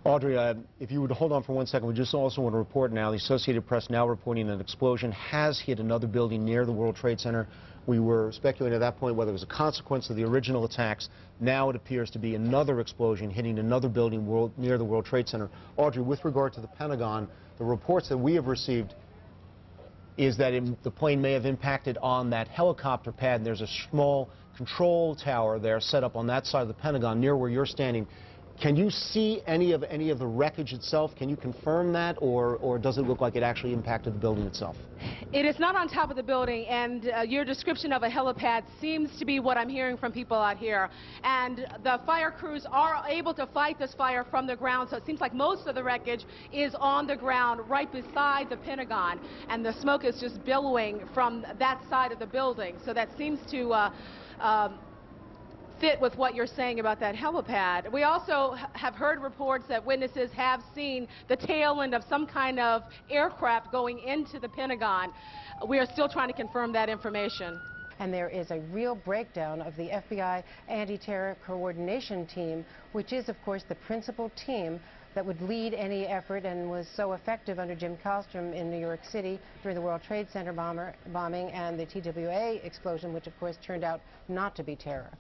Audrey, if you would hold on for 1 second, we just also want to report now, the Associated Press now reporting an explosion has hit another building near the World Trade Center. We were speculating at that point whether it was a consequence of the original attacks. Now it appears to be another explosion hitting another building near the World Trade Center. Audrey, with regard to the Pentagon, the reports that we have received is that the plane may have impacted on that helicopter pad, and there's a small control tower there set up on that side of the Pentagon near where you're standing. Can you see any of the wreckage itself? Can you confirm that, or does it look like it actually impacted the building itself? It is not on top of the building, and your description of a helipad seems to be what I'm hearing from people out here. And the fire crews are able to fight this fire from the ground, so it seems like most of the wreckage is on the ground right beside the Pentagon, and the smoke is just billowing from that side of the building. So that seems to fit with what you're saying about that helipad. We also have heard reports that witnesses have seen the tail end of some kind of aircraft going into the Pentagon. We are still trying to confirm that information. And there is a real breakdown of the FBI anti-terror coordination team, which is, of course, the principal team that would lead any effort and was so effective under Jim Kallstrom in New York City during the World Trade Center bombing and the TWA explosion, which, of course, turned out not to be terror.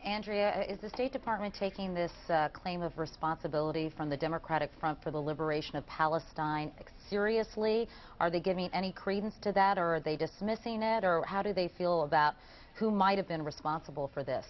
Andrea, is the State Department taking this claim of responsibility from the Democratic Front for the Liberation of Palestine seriously? Are they giving any credence to that, or are they dismissing it, or how do they feel about who might have been responsible for this?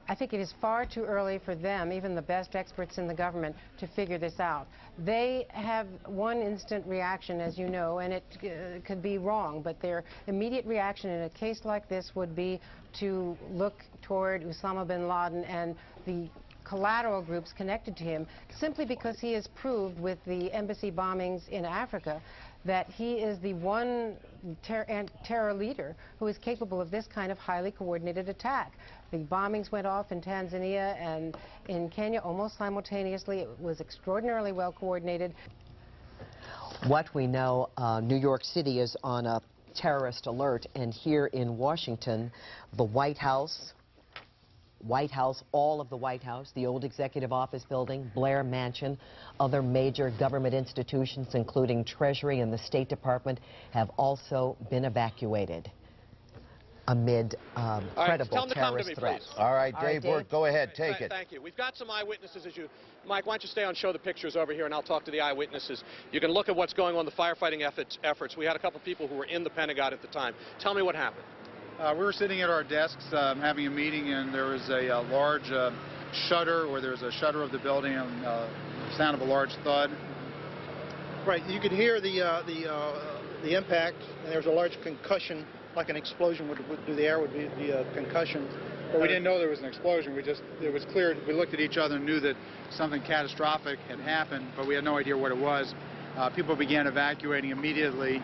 I think it is far too early for them, even the best experts in the government, to figure this out. They have one instant reaction, as you know, and it could be wrong, but their immediate reaction in a case like this would be to look toward Osama bin Laden and the collateral groups connected to him, simply because he has proved with the embassy bombings in Africa that he is the one terror leader who is capable of this kind of highly coordinated attack. The bombings went off in Tanzania and in Kenya almost simultaneously. It was extraordinarily well coordinated. What we know, New York City is on a terrorist alert, and here in Washington, the White House, all of the White House, the old Executive Office Building, Blair Mansion, other major government institutions, including Treasury and the State Department, have also been evacuated amid credible terrorist threats. All right, Dave, go ahead, take it. Thank you. We've got some eyewitnesses. Mike, why don't you stay on and show the pictures over here, and I'll talk to the eyewitnesses. You can look at what's going on, the firefighting efforts. We had a couple people who were in the Pentagon at the time. Tell me what happened. We were sitting at our desks having a meeting, and there was a large shutter, or there was a shutter of the building, and the sound of a large thud. Right, you could hear the impact, and there was a large concussion, like an explosion would do the air, would be a concussion. But we didn't know there was an explosion. It was clear. We looked at each other and knew that something catastrophic had happened, but we had no idea what it was. People began evacuating immediately.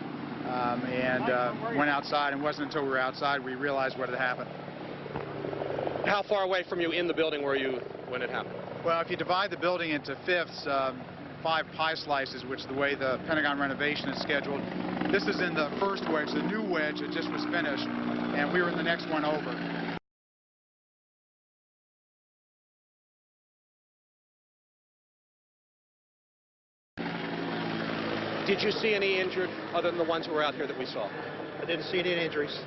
Went outside, and it wasn't until we were outside we realized what had happened. How far away from you in the building were you when it happened? Well, if you divide the building into fifths, 5 pie slices, which is the way the Pentagon renovation is scheduled, this is in the first wedge, the new wedge that just was finished, and we were in the next one over. Did you see any injured other than the ones who were out here that we saw? I didn't see any injuries.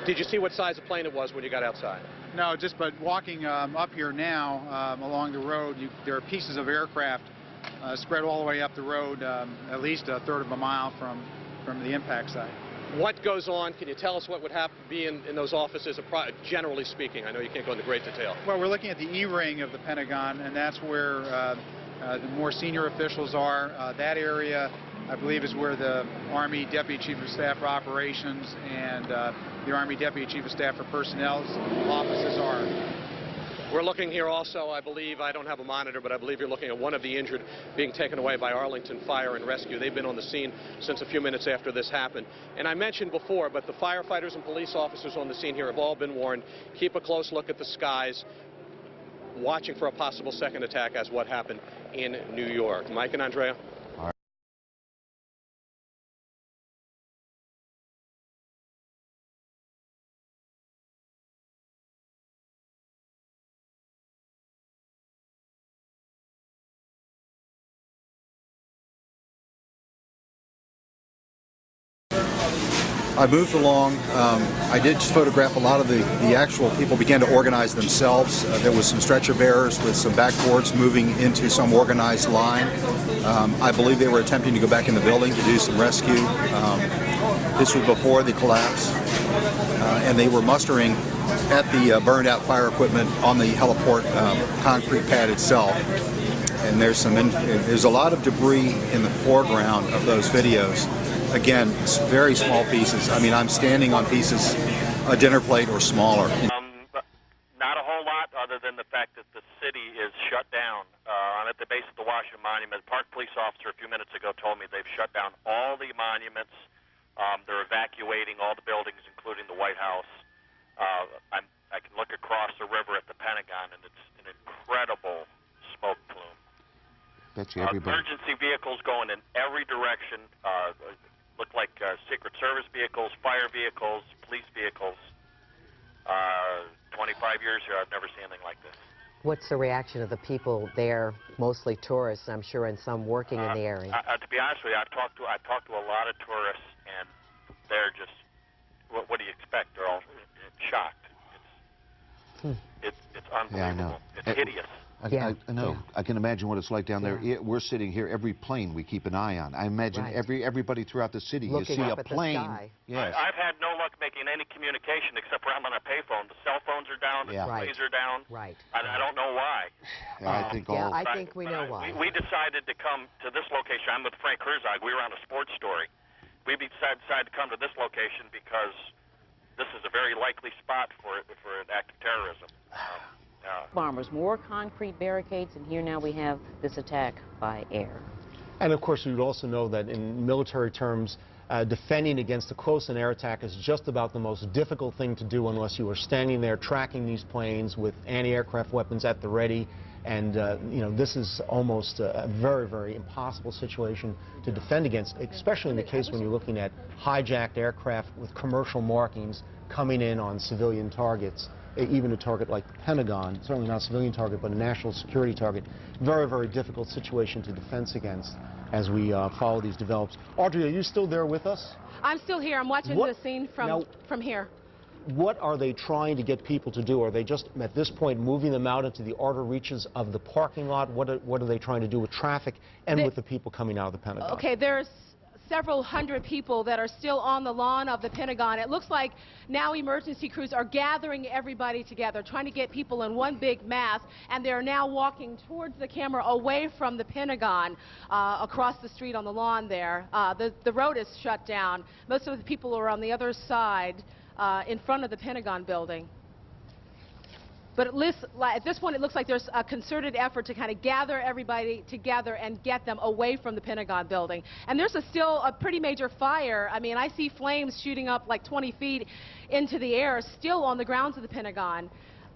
Did you see what size of plane it was when you got outside? No, but walking up here now along the road, there are pieces of aircraft spread all the way up the road, at least a third of a mile from the impact site. What goes on? Can you tell us what would be in those offices, generally speaking? I know you can't go into great detail. Well, we're looking at the E-ring of the Pentagon, and that's where the more senior officials are. That area, I believe, is where the Army Deputy Chief of Staff for Operations and the Army Deputy Chief of Staff for Personnel's offices are. We're looking here also, I believe, I don't have a monitor, but I believe you're looking at one of the injured being taken away by Arlington Fire and Rescue. They've been on the scene since a few minutes after this happened. And I mentioned before, but the firefighters and police officers on the scene here have all been warned. Keep a close look at the skies, watching for a possible second attack as what happened in New York. Mike and Andrea. I moved along. I did photograph a lot of the actual people began to organize themselves. There was some stretcher bearers with some backboards moving into some organized line. I believe they were attempting to go back in the building to do some rescue. This was before the collapse. And they were mustering at the burned out fire equipment on the heliport concrete pad itself. And there's a lot of debris in the foreground of those videos. Again, very small pieces. I mean, I'm standing on pieces, a dinner plate or smaller. Not a whole lot other than the fact that the city is shut down. At the base of the Washington Monument, Park police officer a few minutes ago told me they've shut down all the monuments. They're evacuating all the buildings, including the White House. I can look across the river at the Pentagon, and it's an incredible smoke plume. Emergency vehicles going in every direction. Look like Secret Service vehicles, fire vehicles, police vehicles. 25 years here, I've never seen anything like this. What's the reaction of the people there, mostly tourists, I'm sure, and some working in the area? To be honest with you, I've talked to a lot of tourists, and they're just, what do you expect? They're all shocked. It's unbelievable. Yeah, I know. It's hideous. I know. Yeah. I can imagine what it's like down there. We're sitting here. Every plane we keep an eye on. I imagine everybody throughout the city. Looking you see up a plane. Yes. I've had no luck making any communication except for I'm on a payphone. The cell phones are down. The displays are down. Right. I don't know why. I think I think we know why. We decided to come to this location. I'm with Frank Herzog. We were on a sports story. We decided to come to this location because this is a very likely spot for an act of terrorism. Bombers, more concrete barricades, and here now we have this attack by air. And of course, you'd also know that in military terms, defending against a close-in air attack is just about the most difficult thing to do unless you are standing there tracking these planes with anti-aircraft weapons at the ready. And, you know, this is almost a very, very impossible situation to defend against, especially in the case when you're looking at hijacked aircraft with commercial markings coming in on civilian targets. Even a target like the Pentagon, certainly not a civilian target, but a national security target. Very, very difficult situation to defend against as we follow these develops. Audrey, are you still there with us? I'm still here. I'm watching the scene from here. What are they trying to get people to do? Are they just, at this point, moving them out into the outer reaches of the parking lot? What are they trying to do with traffic and with the people coming out of the Pentagon? Okay, there's several hundred people that are still on the lawn of the Pentagon. It looks like now emergency crews are gathering everybody together, trying to get people in one big mass, and they're now walking towards the camera away from the Pentagon across the street on the lawn there. The road is shut down. Most of the people are on the other side in front of the Pentagon building. But at this point, it looks like there's a concerted effort to kind of gather everybody together and get them away from the Pentagon building. And there's still a pretty major fire. I mean, I see flames shooting up like 20 feet into the air, still on the grounds of the Pentagon.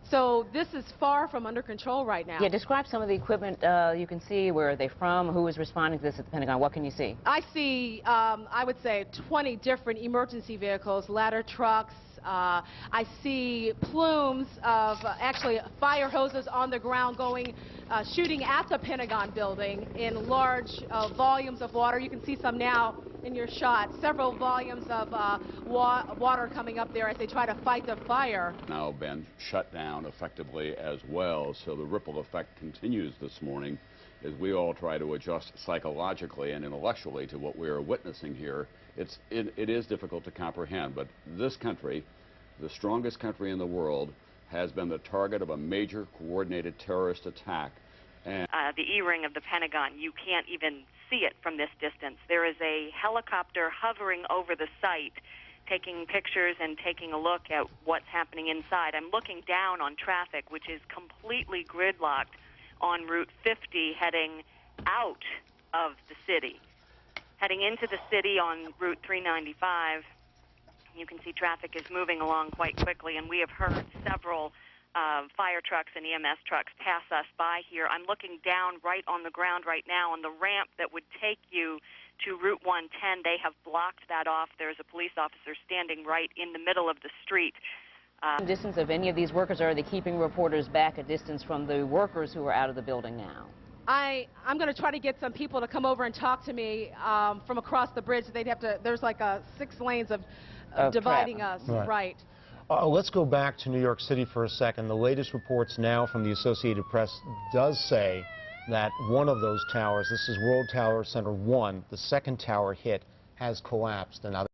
So this is far from under control right now. Yeah, describe some of the equipment you can see. Where are they from? Who is responding to this at the Pentagon? What can you see? I see, I would say, 20 different emergency vehicles, ladder trucks. I see plumes of actually fire hoses on the ground going, shooting at the Pentagon building in large volumes of water. You can see some now in your shot. Several volumes of water coming up there as they try to fight the fire. Now been shut down effectively as well, so the ripple effect continues this morning as we all try to adjust psychologically and intellectually to what we are witnessing here. It is difficult to comprehend, but this country, the strongest country in the world, has been the target of a major coordinated terrorist attack. And the E-ring of the Pentagon, you can't even see it from this distance. There is a helicopter hovering over the site, taking pictures and taking a look at what's happening inside. I'm looking down on traffic, which is completely gridlocked on Route 50 heading out of the city. Heading into the city on Route 395, you can see traffic is moving along quite quickly, and we have heard several fire trucks and EMS trucks pass us by here. I'm looking down right on the ground right now on the ramp that would take you to Route 110. They have blocked that off. There's a police officer standing right in the middle of the street. Distance of any of these workers, or are they keeping reporters back a distance from the workers who are out of the building now? I'm going to try to get some people to come over and talk to me from across the bridge. They'd have to. There's like 6 lanes of dividing us. Right. Let's go back to New York City for a second. The latest reports now from the Associated Press does say that one of those towers, this is World Tower Center 1, the second tower hit, has collapsed. And now